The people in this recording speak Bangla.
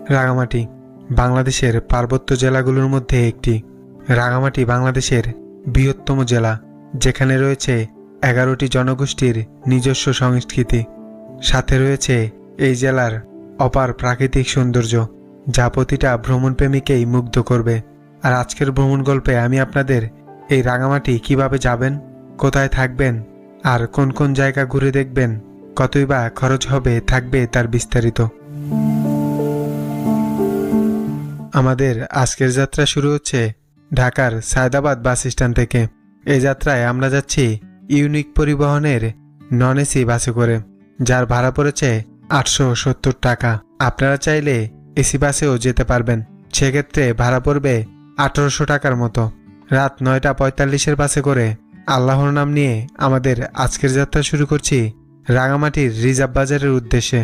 রাঙামাটি বাংলাদেশের পার্বত্য জেলাগুলোর মধ্যে একটি। রাঙামাটি বাংলাদেশের বৃহত্তম জেলা, যেখানে রয়েছে 11টি জনগোষ্ঠীর নিজস্ব সংস্কৃতি। সাথে রয়েছে এই জেলার অপার প্রাকৃতিক সৌন্দর্য, যা প্রতিটা ভ্রমণপ্রেমীকেই মুগ্ধ করবে। আর আজকের ভ্রমণ গল্পে আমি আপনাদের এই রাঙামাটি কিভাবে যাবেন, কোথায় থাকবেন, আর কোন কোন জায়গা ঘুরে দেখবেন, কতই বা খরচ হবে থাকবে তার বিস্তারিত। আমাদের আজকের যাত্রা শুরু হচ্ছে ঢাকার সায়দাবাদ বাস স্ট্যান্ড থেকে। এই যাত্রায় আমরা যাচ্ছি ইউনিক পরিবহনের নন এসি বাসে করে, যার ভাড়া পড়েছে 870 টাকা। আপনারা চাইলে এসি বাসেও যেতে পারবেন, সেক্ষেত্রে ভাড়া পড়বে 1800 টাকার মতো। রাত 9:45 বাসে করে আল্লাহর নাম নিয়ে আমাদের আজকের যাত্রা শুরু করছি রাঙামাটির রিজার্ভ বাজারের উদ্দেশ্যে।